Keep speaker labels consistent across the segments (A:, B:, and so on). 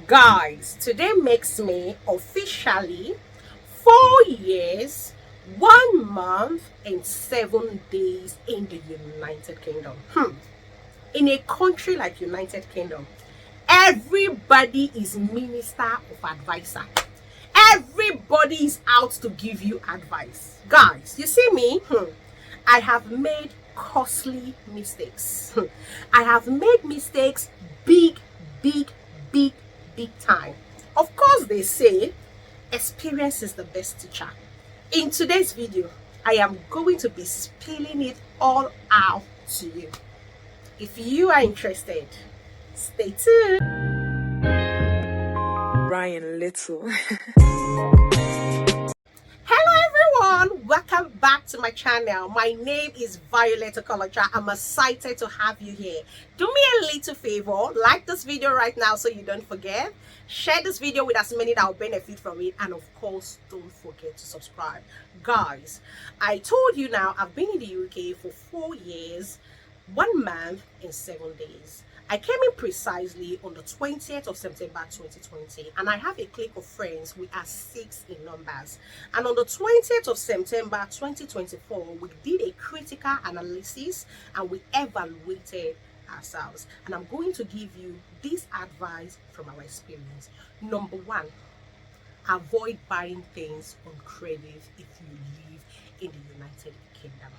A: Guys, today makes me officially 4 years, 1 month, and 7 days in the United Kingdom. In a country like United Kingdom, everybody is minister of advisor. Everybody is out to give you advice. Guys, you see me? I have made costly mistakes. I have made mistakes big, big, big, big time. Of course, they say experience is the best teacher. In today's video, I am going to be spilling it all out to you. If you are interested, stay tuned.
B: Ryan Little.
A: Hello everyone, welcome back to my channel. My name is Violet Okolocha. I'm excited to have you here. Do me a little favor, like this video right now so you don't forget. Share this video with as many that will benefit from it, and of course don't forget to subscribe. Guys, I told you now I've been in the UK for 4 years, 1 month and 7 days. I came in precisely on the 20th of September 2020, and I have a clique of friends. We are 6 in numbers. And on the 20th of September 2024, we did a critical analysis and we evaluated ourselves. And I'm going to give you this advice from our experience. Number one, avoid buying things on credit if you live in the United Kingdom.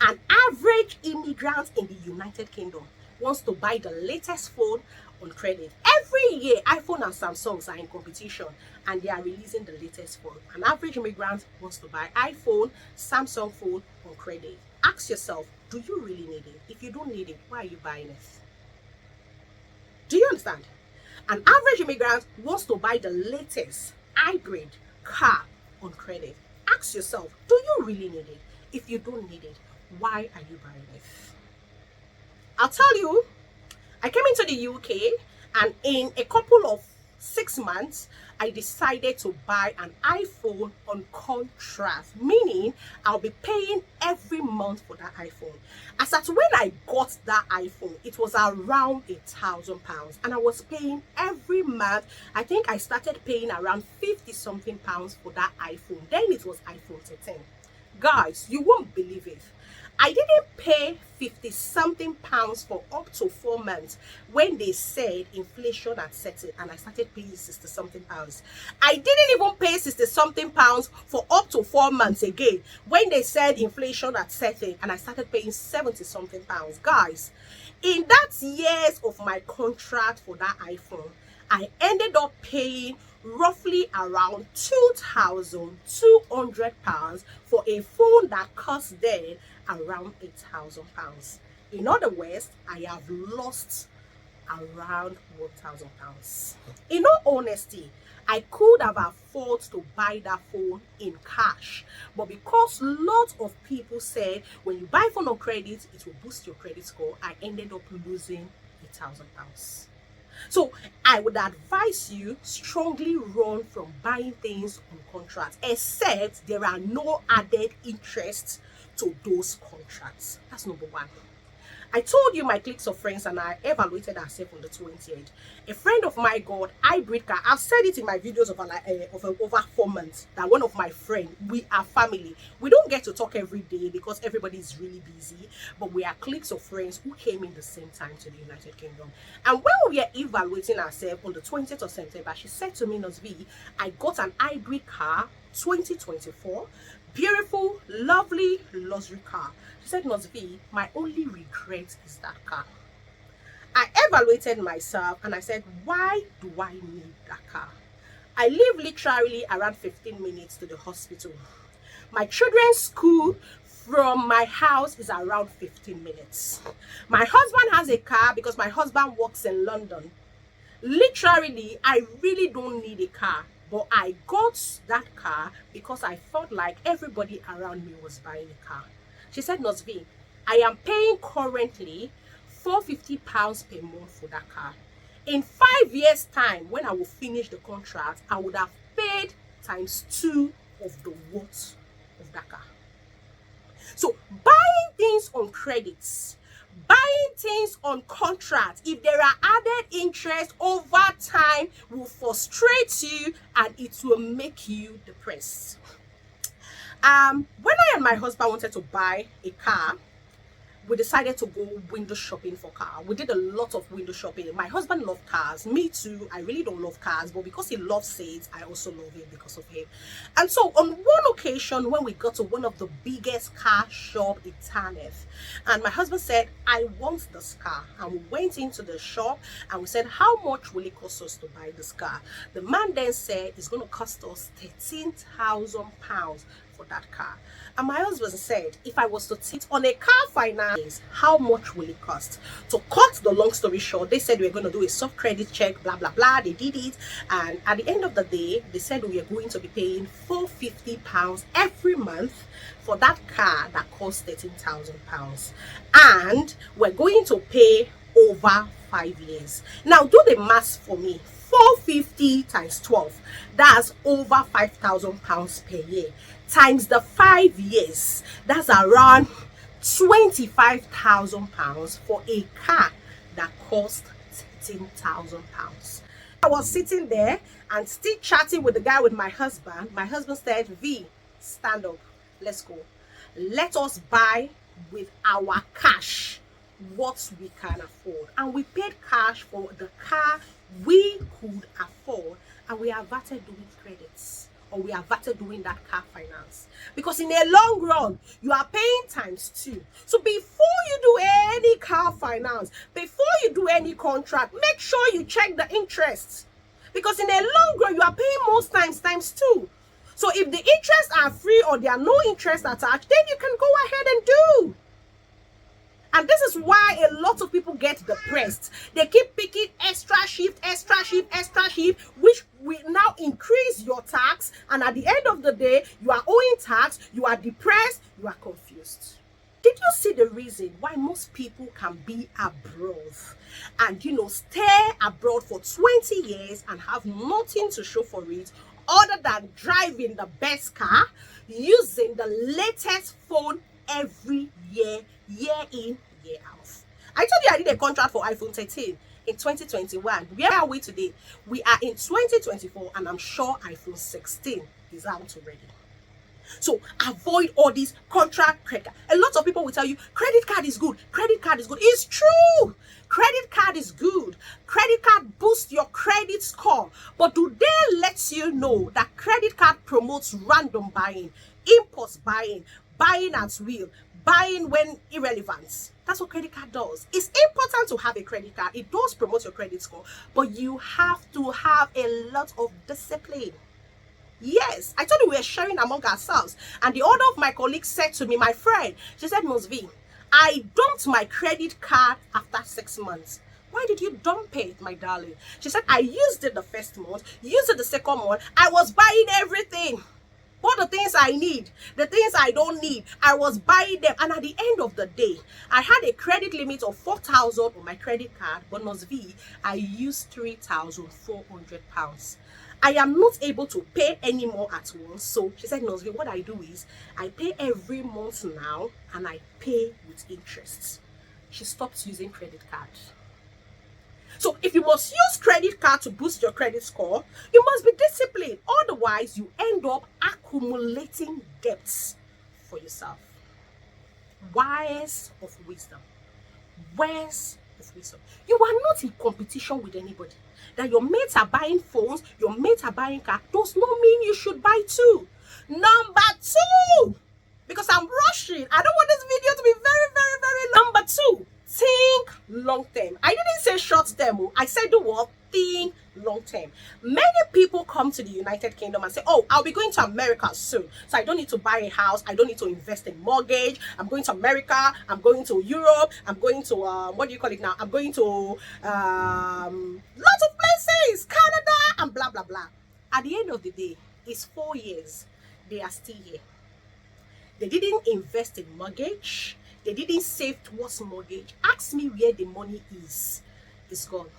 A: An average immigrant in the United Kingdom wants to buy the latest phone on credit. Every year, iPhone and Samsungs are in competition and they are releasing the latest phone. An average immigrant wants to buy iPhone, Samsung phone on credit. Ask yourself, do you really need it? If you don't need it, why are you buying it? Do you understand? An average immigrant wants to buy the latest hybrid car on credit. Ask yourself, do you really need it? If you don't need it, why are you buying it? I'll tell you, I came into the UK and in a couple of 6 months, I decided to buy an iPhone on contract, meaning I'll be paying every month for that iPhone. As at when I got that iPhone, it was around £1,000 and I was paying every month. I think I started paying around 50 something pounds for that iPhone. Then it was iPhone 13. Guys, you won't believe it. I didn't pay 50 something pounds for up to 4 months when they said inflation had set in, and I started paying 60 something pounds. I didn't even pay 60 something pounds for up to 4 months again when they said inflation had set in, and I started paying 70 something pounds. Guys, in that years of my contract for that iPhone, I ended up paying roughly around £2,200 for a phone that cost then around £8,000. In other words, I have lost around £1,000. In all honesty, I could have afforded to buy that phone in cash, but because lots of people said when you buy phone on credit, it will boost your credit score, I ended up losing £1,000. So I would advise you strongly run from buying things on contracts, except there are no added interest to those contracts. That's number one. I told you my cliques of friends and I evaluated ourselves on the 20th. A friend of mine got hybrid car. I've said it in my videos of over 4 months that one of my friends, we are family. We don't get to talk every day because everybody is really busy, but we are cliques of friends who came in the same time to the United Kingdom. And when we were evaluating ourselves on the 20th of September, she said to me, Nosvi, I got an hybrid car 2024, beautiful, lovely luxury car. She said, Nosvi, my only regret is that car. I evaluated myself and I said, why do I need that car? I live literally around 15 minutes to the hospital. My children's school from my house is around 15 minutes. My husband has a car because my husband works in London. Literally, I really don't need a car. But I got that car because I felt like everybody around me was buying a car. She said, Nosvi, I am paying currently £450 per month for that car. In 5 years' time, when I will finish the contract, I would have paid ×2 of the worth of that car. So buying things on credits, Buying things on contract, if there are added interest over time, will frustrate you and it will make you depressed. When I and my husband wanted to buy a car, we decided to go window shopping for car. We did a lot of window shopping. My husband loved cars, me too. I really don't love cars, but because he loves it, I also love it because of him. And so on one occasion, when we got to one of the biggest car shop in Tanef, and my husband said, I want this car. And we went into the shop and we said, how much will it cost us to buy this car? The man then said, it's going to cost us £13,000 for that car. And my husband said, if I was to sit on a car finance, how much will it cost? To cut the long story short, they said we were going to do a soft credit check, blah, blah, blah. They did it. And at the end of the day, they said we are going to be paying £450 every month for that car that costs £13,000. And we're going to pay over 5 years. Now, do the math for me. 450 times 12, that's over £5,000 per year, times the 5 years, that's around £25,000 for a car that cost £13,000. I was sitting there and still chatting with the guy with my husband. My husband said, V, stand up, let's go. Let us buy with our cash what we can afford. And we paid cash for the car we could afford, and we averted doing credits, or we averted doing that car finance, because in a long run you are paying ×2. So before you do any car finance, before you do any contract, make sure you check the interest, because in a long run you are paying most times ×2. So if the interests are free or there are no interest attached, then you can go ahead and do. And this is why a lot of people get depressed. They keep picking extra shift, which will now increase your tax. And at the end of the day, you are owing tax, you are depressed, you are confused. Did you see the reason why most people can be abroad and, stay abroad for 20 years and have nothing to show for it other than driving the best car, using the latest phone every year, year in, year out? I told you I did a contract for iPhone 13 in 2021. Where are we today? We are in 2024, and I'm sure iPhone 16 is out already. So avoid all these contract credit. A lot of people will tell you credit card is good. Credit card is good. It's true. Credit card is good. Credit card boosts your credit score. But do they let you know that credit card promotes random buying, impulse buying, buying at will, buying when irrelevant? That's what credit card does. It's important to have a credit card. It does promote your credit score, but you have to have a lot of discipline. Yes, I told you we were sharing among ourselves. And the other of my colleagues said to me, my friend, she said, Ms. V, I dumped my credit card after 6 months. Why did you dump it, my darling? She said, I used it the first month, used it the second month. I was buying everything. All the things I need, the things I don't need, I was buying them. And at the end of the day, I had a credit limit of 4,000 on my credit card. But Ms. V, I used £3,400. I am not able to pay anymore at once. So she said, Ms. V, what I do is I pay every month now, and I pay with interest. She stopped using credit card. So if you must use credit card to boost your credit score, you must be disciplined. Otherwise, you end up accumulating debts for yourself. Words of wisdom. Words of wisdom. You are not in competition with anybody. That your mates are buying phones, your mates are buying cars, does not mean you should buy too. Number 2, because I'm rushing, I don't want this video to be very long. Number 2, think long term. I didn't say short term. I said the word think long term. Many people come to the United Kingdom and say, oh, I'll be going to America soon, so I don't need to buy a house, I don't need to invest in mortgage, I'm going to America, I'm going to Europe, I'm going to what do you call it now, I'm going to lots of places, Canada, and blah blah blah. At the end of the day, it's 4 years, they are still here. They didn't invest in mortgage, they didn't save towards mortgage. Ask me where the money is. It's gone.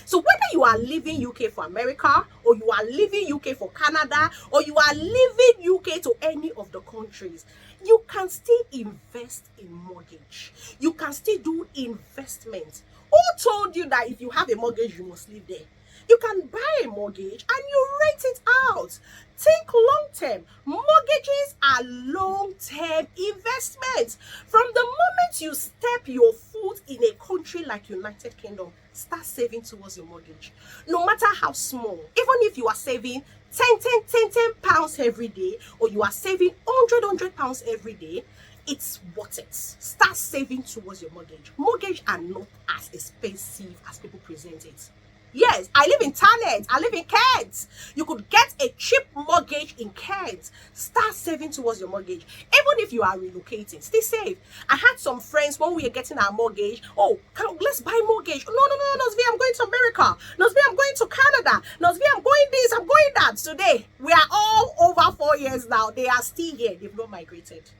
A: So whether you are leaving UK for America, or you are leaving UK for Canada, or you are leaving UK to any of the countries, you can still invest in mortgage. You can still do investment. Who told you that if you have a mortgage, you must live there? You can buy a mortgage and you rent it out. Think long term. Mortgages are long term investments. From the moment you step your foot in a country like United Kingdom, start saving towards your mortgage. No matter how small, even if you are saving 10 pounds every day, or you are saving 100 pounds every day, it's worth it. Start saving towards your mortgage. Mortgage are not as expensive as people present it. Yes, I live in Thanet. I live in Kent. You could get a cheap mortgage in Kent. Start saving towards your mortgage. Even if you are relocating, stay safe. I had some friends when we were getting our mortgage. Oh, let's buy mortgage. No, Nosvi, I'm going to America. Nosvi, I'm going to Canada. Nosvi, I'm going this, I'm going that. Today, we are all over 4 years now. They are still here. They've not migrated.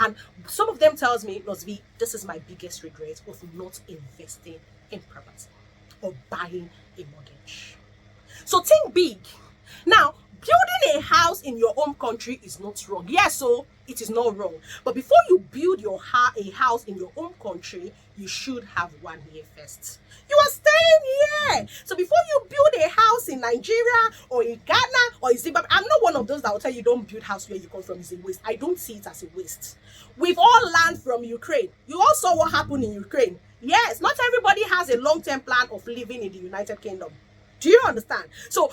A: And some of them tells me, Nosvi, this is my biggest regret of not investing in property or buying a mortgage. So think big. Now, building a house in your home country is not wrong. Yes, so it is not wrong. But before you build a house in your home country, you should have one here first. You are staying here. So before you build a house in Nigeria or in Ghana or in Zimbabwe, I'm not one of those that will tell you don't build house where you come from is a waste. I don't see it as a waste. We've all learned from Ukraine. You all saw what happened in Ukraine. Yes, not everybody has a long-term plan of living in the United Kingdom. Do you understand? So,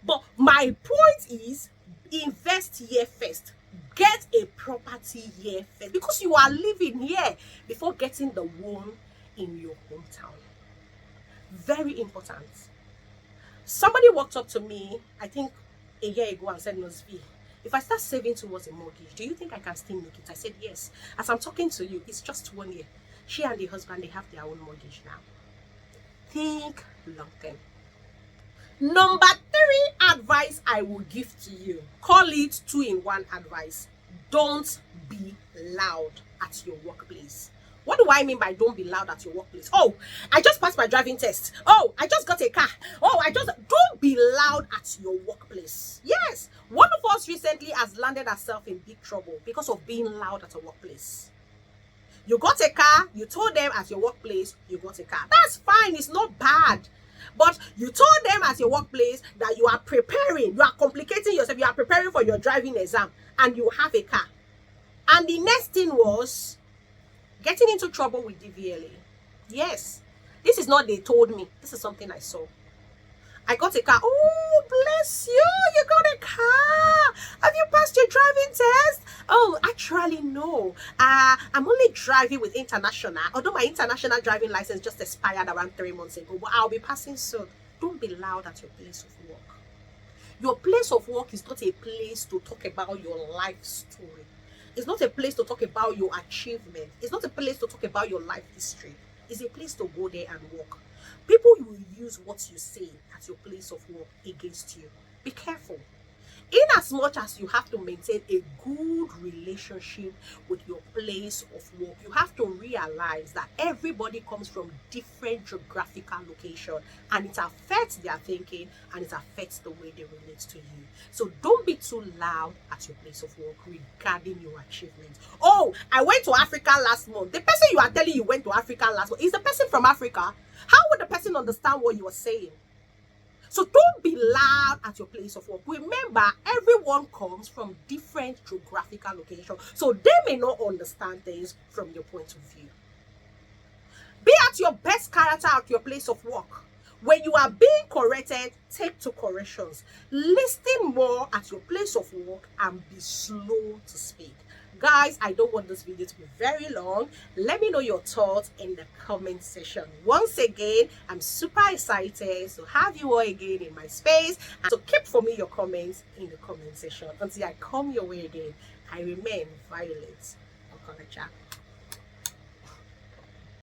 A: but my point is, invest here first. Get a property here first, because you are living here before getting the one in your hometown. Very important. Somebody walked up to me, I think a year ago, and said, Nosvi, if I start saving towards a mortgage, do you think I can still make it? I said, yes. As I'm talking to you, it's just 1 year. She and the husband, they have their own mortgage now. Think long term. Number 3 advice I will give to you. Call it 2-in-1 advice. Don't be loud at your workplace. What do I mean by don't be loud at your workplace? Oh, I just passed my driving test. Oh, I just got a car. Oh, don't be loud at your workplace. Yes, one of us recently has landed herself in big trouble because of being loud at a workplace. You got a car, you told them at your workplace you got a car. That's fine, it's not bad. But you told them at your workplace that you are preparing, you are complicating yourself, you are preparing for your driving exam, and you have a car. And the next thing was getting into trouble with DVLA. Yes, this is not they told me, this is something I saw. I got a car. Oh, bless you, you got a car. Have you passed your driving test? Oh, actually, no. I'm only driving with international, although my international driving license just expired around 3 months ago, but I'll be passing soon. Don't be loud at your place of work. Your place of work is not a place to talk about your life story. It's not a place to talk about your achievement. It's not a place to talk about your life history. It's a place to go there and work. People will use what you say at your place of work against you. Be careful. In as much as you have to maintain a good relationship with your place of work, you have to realize that everybody comes from different geographical location, and it affects their thinking and it affects the way they relate to you. So don't be too loud at your place of work regarding your achievements. Oh, I went to Africa last month. The person you are telling you went to Africa last month is the person from Africa. How would the person understand what you are saying? So don't be loud at your place of work. Remember, everyone comes from different geographical locations, so they may not understand things from your point of view. Be at your best character at your place of work. When you are being corrected, take to corrections. Listen more at your place of work and be slow to speak. Guys, I don't want this video to be very long. Let me know your thoughts in the comment section. Once again, I'm super excited to have you all again in my space. And so keep for me your comments in the comment section. Until I come your way again, I remain Violet Okorocha.